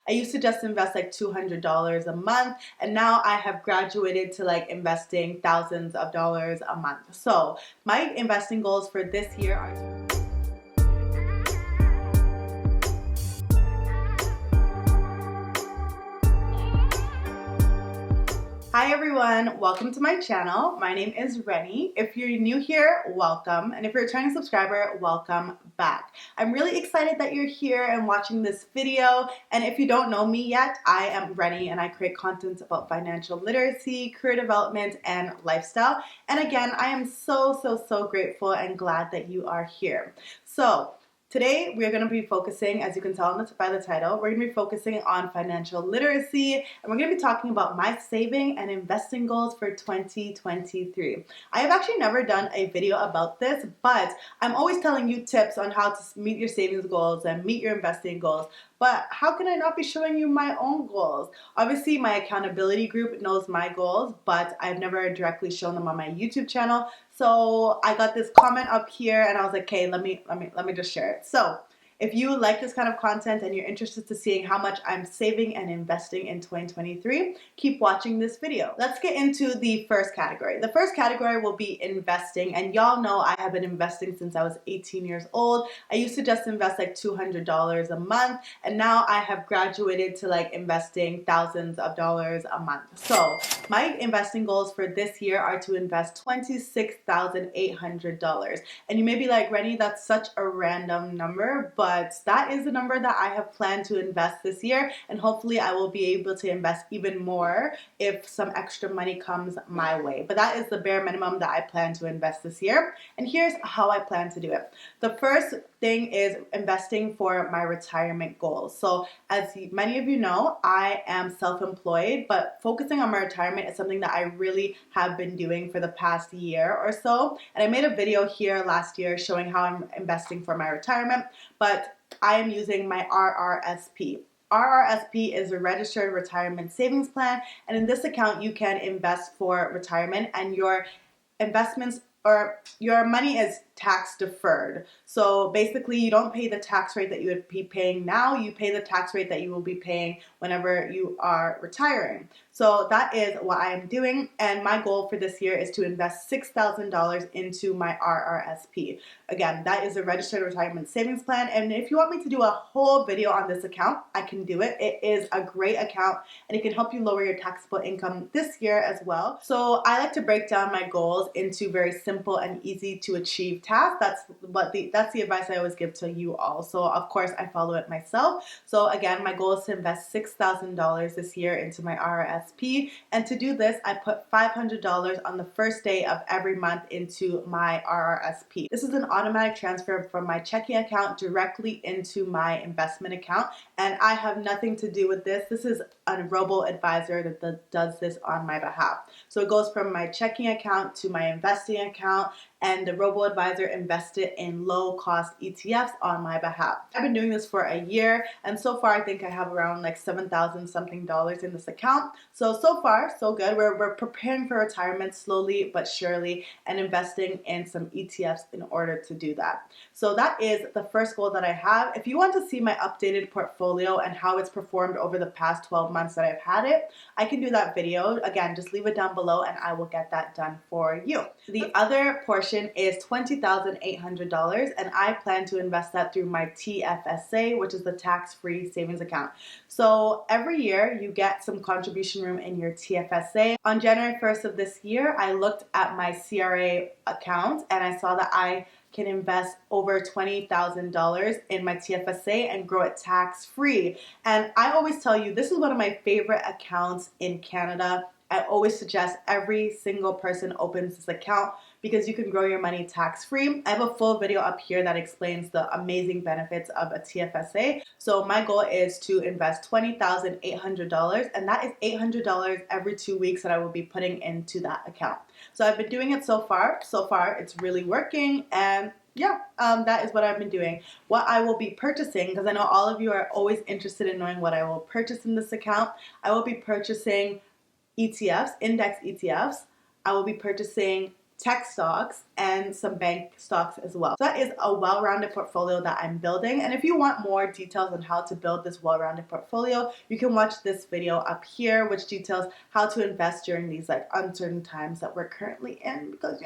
I used to just invest like $200 a month, and now I have graduated to like investing thousands of dollars a month. So my investing goals for this year are Hi everyone, welcome to my channel. My name is Reni. If you're new here, welcome. And if you're a returning subscriber, welcome back. I'm really excited that you're here and watching this video. And if you don't know me yet, I am Reni and I create content about financial literacy, career development, and lifestyle. And again, I am so grateful and glad that you are here. So today, we're going to be focusing, as you can tell by the title, we're going to be focusing on financial literacy, and we're going to be talking about my saving and investing goals for 2023. I have actually never done a video about this, but I'm always telling you tips on how to meet your savings goals and meet your investing goals. But how can I not be showing you my own goals? Obviously, my accountability group knows my goals, but I've never directly shown them on my YouTube channel. So I got this comment up here and I was like, okay, let me just share it. So if you like this kind of content and you're interested to seeing how much I'm saving and investing in 2023, keep watching this video. Let's get into the first category. The first category will be investing, and y'all know I have been investing since I was 18 years old. I used to just invest like $200 a month, and now I have graduated to like investing thousands of dollars a month. So my investing goals for this year are to invest $26,800. And you may be like, Reni, that's such a random number, but that is the number that I have planned to invest this year, and hopefully I will be able to invest even more if some extra money comes my way. But that is the bare minimum that I plan to invest this year, and here's how I plan to do it. The first thing is investing for my retirement goals. So as many of you know, I am self-employed, but focusing on my retirement is something that I really have been doing for the past year or so. And I made a video here last year showing how I'm investing for my retirement, but I am using my RRSP. RRSP is a registered retirement savings plan, and in this account you can invest for retirement, and your investments or your money is tax deferred. So basically you don't pay the tax rate that you would be paying now, you pay the tax rate that you will be paying whenever you are retiring. So that is what I am doing, and my goal for this year is to invest $6,000 into my RRSP. Again, that is a registered retirement savings plan, and if you want me to do a whole video on this account, I can do it. It is a great account and it can help you lower your taxable income this year as well. So I like to break down my goals into very simple and easy to achieve tasks. That's the advice I always give to you all. So of course I follow it myself. So again, my goal is to invest $6,000 this year into my RRSP, and to do this I put $500 on the first day of every month into my RRSP. This is an automatic transfer from my checking account directly into my investment account, and I have nothing to do with this. This is a robo-advisor that does this on my behalf. So it goes from my checking account to my investing account, and the robo-advisor invested in low-cost ETFs on my behalf. I've been doing this for a year, and so far I think I have around like $7,000 something in this account. So far so good. We're preparing for retirement slowly but surely, and investing in some ETFs in order to do that. So that is the first goal that I have. If you want to see my updated portfolio and how it's performed over the past 12 months that I've had it, I can do that video. Again, just leave it down below and I will get that done for you. The other portion is $20,800, and I plan to invest that through my TFSA, which is the tax-free savings account. So every year you get some contribution room in your TFSA. On January 1st of this year, I looked at my CRA account and I saw that I can invest over $20,000 in my TFSA and grow it tax-free. And I always tell you, this is one of my favorite accounts in Canada. I always suggest every single person opens this account because you can grow your money tax-free. I have a full video up here that explains the amazing benefits of a TFSA. So my goal is to invest $20,800, and that is $800 every 2 weeks that I will be putting into that account. So I've been doing it so far. So far, it's really working, and yeah, that is what I've been doing. What I will be purchasing, because I know all of you are always interested in knowing what I will purchase in this account, I will be purchasing ETFs, index ETFs. I will be purchasing tech stocks, and some bank stocks as well. So that is a well-rounded portfolio that I'm building. And if you want more details on how to build this well-rounded portfolio, you can watch this video up here, which details how to invest during these like uncertain times that we're currently in, because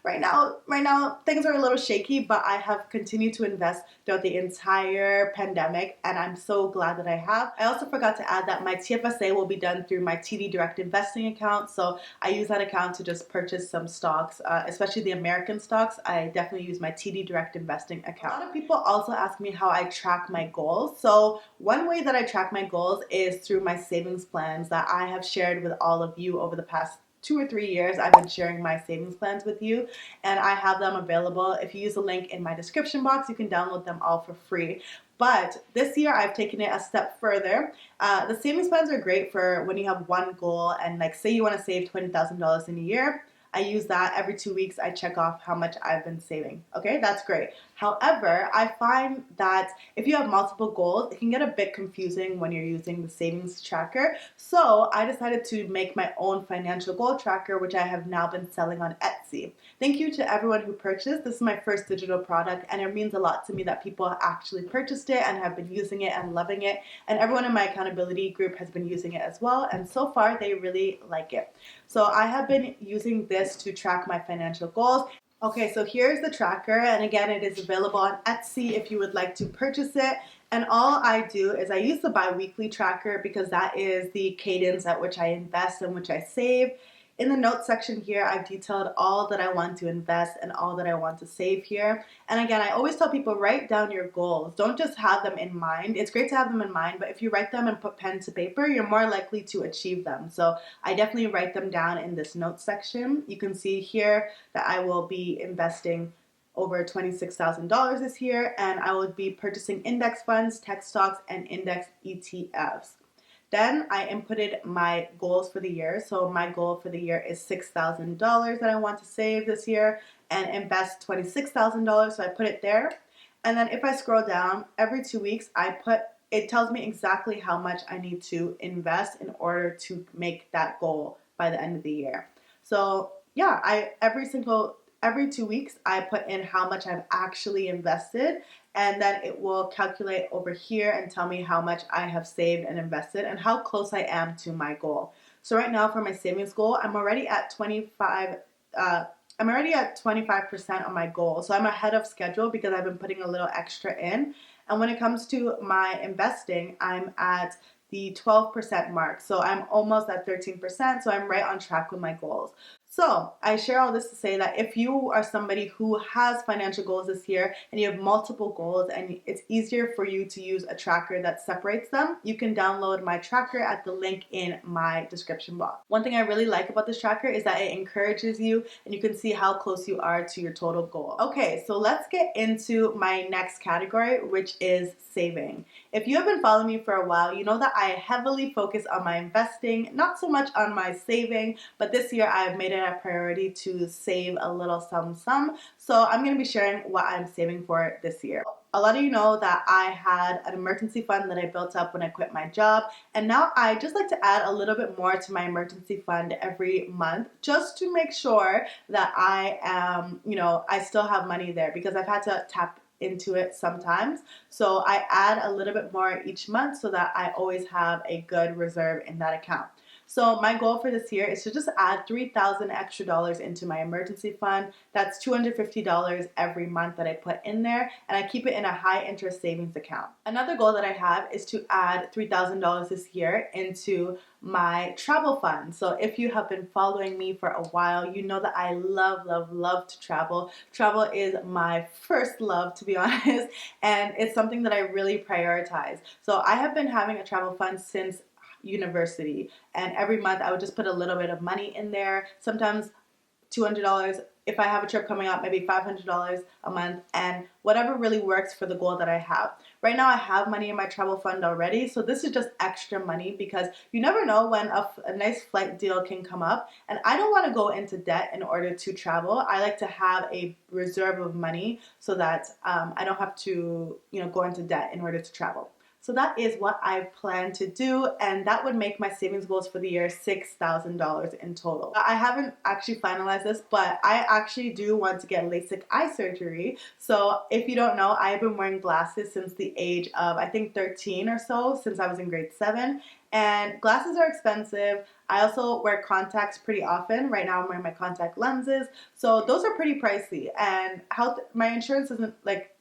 right now things are a little shaky, but I have continued to invest throughout the entire pandemic, and I'm so glad that I have. I also forgot to add that my TFSA will be done through my TD Direct Investing account, so I use that account to just purchase some stocks, especially the American stocks. I definitely use my TD Direct Investing account. A lot of people also ask me how I track my goals. So one way that I track my goals is through my savings plans that I have shared with all of you over the past 2 or 3 years. I've been sharing my savings plans with you, and I have them available. If you use the link in my description box, you can download them all for free. But this year I've taken it a step further. The savings plans are great for when you have one goal, and like say you want to save $20,000 in a year. I use that every 2 weeks. I check off how much I've been saving. Okay, that's great. However, I find that if you have multiple goals, it can get a bit confusing when you're using the savings tracker. So I decided to make my own financial goal tracker, which I have now been selling on Etsy. Thank you to everyone who purchased. This is my first digital product, and it means a lot to me that people actually purchased it and have been using it and loving it. And everyone in my accountability group has been using it as well, and so far they really like it. So I have been using this to track my financial goals. Okay, so here's the tracker, and again, it is available on Etsy if you would like to purchase it. And all I do is I use the bi-weekly tracker because that is the cadence at which I invest and which I save. In the notes section here, I've detailed all that I want to invest and all that I want to save here. And again, I always tell people, write down your goals. Don't just have them in mind. It's great to have them in mind, but if you write them and put pen to paper, you're more likely to achieve them. So I definitely write them down in this notes section. You can see here that I will be investing over $26,000 this year, and I will be purchasing index funds, tech stocks, and index ETFs. Then I inputted my goals for the year. So my goal for the year is $6,000 that I want to save this year and invest $26,000. So I put it there. And then if I scroll down, every 2 weeks, it tells me exactly how much I need to invest in order to make that goal by the end of the year. So yeah, every 2 weeks, I put in how much I've actually invested, and then it will calculate over here and tell me how much I have saved and invested and how close I am to my goal. So right now for my savings goal, I'm already at 25% of my goal. So I'm ahead of schedule because I've been putting a little extra in. And when it comes to my investing, I'm at the 12% mark. So I'm almost at 13%. So I'm right on track with my goals. So I share all this to say that if you are somebody who has financial goals this year and you have multiple goals and it's easier for you to use a tracker that separates them, you can download my tracker at the link in my description box. One thing I really like about this tracker is that it encourages you and you can see how close you are to your total goal. Okay, so let's get into my next category, which is saving. If you have been following me for a while, you know that I heavily focus on my investing, not so much on my saving, but this year I've made it a priority to save a little sum. So I'm going to be sharing what I'm saving for this year. A lot of you know that I had an emergency fund that I built up when I quit my job, and now I just like to add a little bit more to my emergency fund every month just to make sure that I am, I still have money there because I've had to tap into it sometimes. So I add a little bit more each month so that I always have a good reserve in that account. So my goal for this year is to just add $3,000 extra dollars into my emergency fund. That's $250 every month that I put in there, and I keep it in a high interest savings account. Another goal that I have is to add $3,000 this year into my travel fund. So if you have been following me for a while, you know that I love to travel. Travel is my first love, to be honest, and it's something that I really prioritize. So I have been having a travel fund since university, and every month I would just put a little bit of money in there, sometimes $200. If I have a trip coming up, maybe $500 a month, and whatever really works for the goal that I have. Right now I have money in my travel fund already, so this is just extra money because you never know when a nice flight deal can come up, and I don't want to go into debt in order to travel. I like to have a reserve of money so that I don't have to go into debt in order to travel. So that is what I plan to do, and that would make my savings goals for the year $6,000 in total. I haven't actually finalized this, but I actually do want to get LASIK eye surgery. So if you don't know, I've been wearing glasses since the age of, I think, 13 or so, since I was in grade 7. And glasses are expensive. I also wear contacts pretty often. Right now I'm wearing my contact lenses. So those are pretty pricey. And my insurance isn't like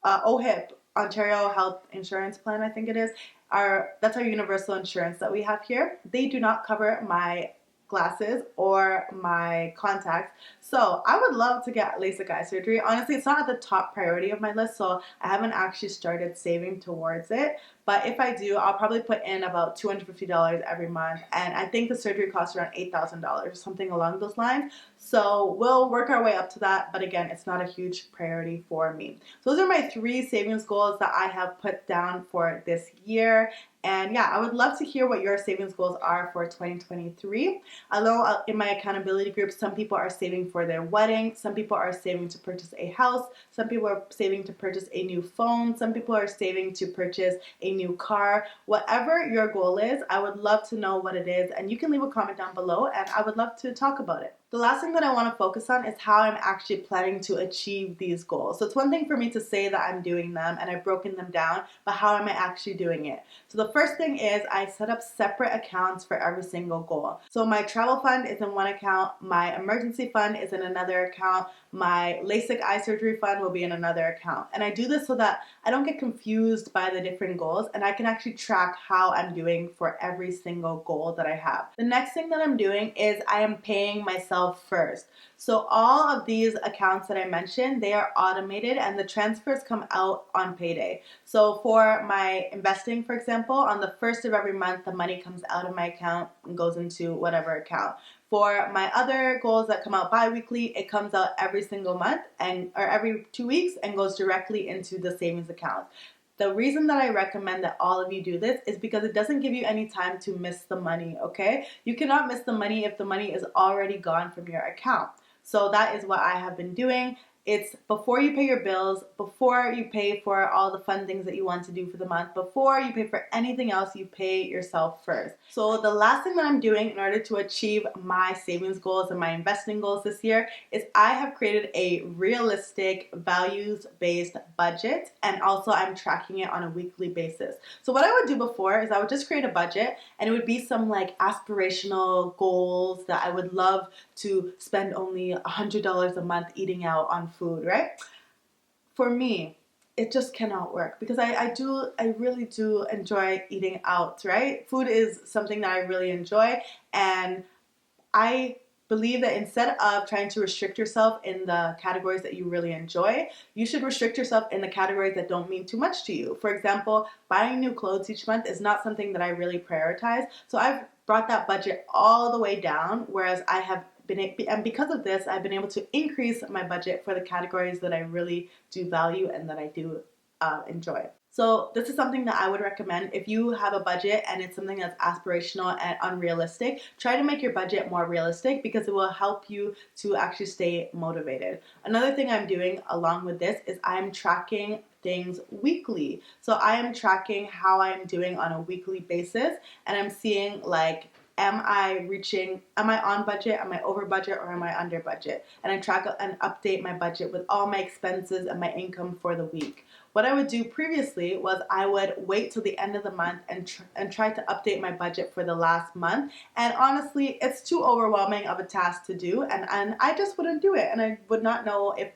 OHIP, Ontario Health Insurance Plan, I think it is. That's our universal insurance that we have here. They do not cover my glasses or my contacts. So I would love to get LASIK eye surgery. Honestly, it's not at the top priority of my list, so I haven't actually started saving towards it. But if I do, I'll probably put in about $250 every month. And I think the surgery costs around $8,000, something along those lines. So we'll work our way up to that. But again, it's not a huge priority for me. So those are my 3 savings goals that I have put down for this year. And yeah, I would love to hear what your savings goals are for 2023. I know in my accountability group, some people are saving for their wedding. Some people are saving to purchase a house. Some people are saving to purchase a new phone. Some people are saving to purchase a new car. Whatever your goal is, I would love to know what it is. And you can leave a comment down below and I would love to talk about it. The last thing that I want to focus on is how I'm actually planning to achieve these goals. So it's one thing for me to say that I'm doing them and I've broken them down, but how am I actually doing it? So the first thing is I set up separate accounts for every single goal. So my travel fund is in one account, my emergency fund is in another account, my LASIK eye surgery fund will be in another account. And I do this so that I don't get confused by the different goals and I can actually track how I'm doing for every single goal that I have. The next thing that I'm doing is I am paying myself first. So all of these accounts that I mentioned, they are automated and the transfers come out on payday. So for my investing, for example, on the first of every month, the money comes out of my account and goes into whatever account. For my other goals that come out bi-weekly, it comes out every single month or every 2 weeks and goes directly into the savings account. The reason that I recommend that all of you do this is because it doesn't give you any time to miss the money, okay? You cannot miss the money if the money is already gone from your account. So that is what I have been doing. It's before you pay your bills, before you pay for all the fun things that you want to do for the month, before you pay for anything else, you pay yourself first. So the last thing that I'm doing in order to achieve my savings goals and my investing goals this year is I have created a realistic values-based budget, and also I'm tracking it on a weekly basis. So what I would do before is I would just create a budget and it would be some like aspirational goals that I would love to spend only $100 a month eating out on food, right? For me, it just cannot work because I really do enjoy eating out, right? Food is something that I really enjoy, and I believe that instead of trying to restrict yourself in the categories that you really enjoy, you should restrict yourself in the categories that don't mean too much to you. For example, buying new clothes each month is not something that I really prioritize. So I've brought that budget all the way down, whereas and because of this, I've been able to increase my budget for the categories that I really do value and that I do enjoy. So this is something that I would recommend. If you have a budget and it's something that's aspirational and unrealistic, try to make your budget more realistic because it will help you to actually stay motivated. Another thing I'm doing along with this is I'm tracking things weekly. So I am tracking how I'm doing on a weekly basis, and I'm seeing like, am I on budget, am I over budget, or am I under budget? And I track and update my budget with all my expenses and my income for the week. What I would do previously was I would wait till the end of the month and try to update my budget for the last month. And honestly, it's too overwhelming of a task to do, and I just wouldn't do it. And I would not know if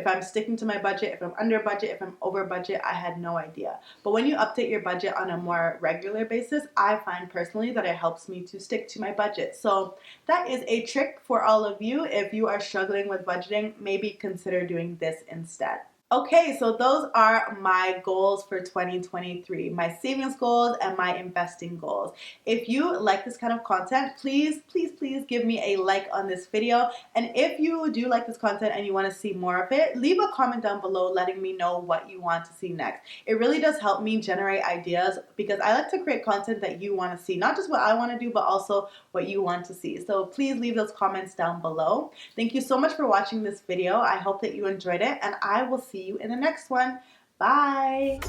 I'm sticking to my budget, if I'm under budget, if I'm over budget. I had no idea. But when you update your budget on a more regular basis, I find personally that it helps me to stick to my budget. So that is a trick for all of you. If you are struggling with budgeting, maybe consider doing this instead. Okay, so those are my goals for 2023, my savings goals and my investing goals. If you like this kind of content, please give me a like on this video. And if you do like this content and you want to see more of it, leave a comment down below letting me know what you want to see next. It really does help me generate ideas because I like to create content that you want to see, not just what I want to do, but also what you want to see. So please leave those comments down below. Thank you so much for watching this video. I hope that you enjoyed it, and I will see you in the next one. Bye!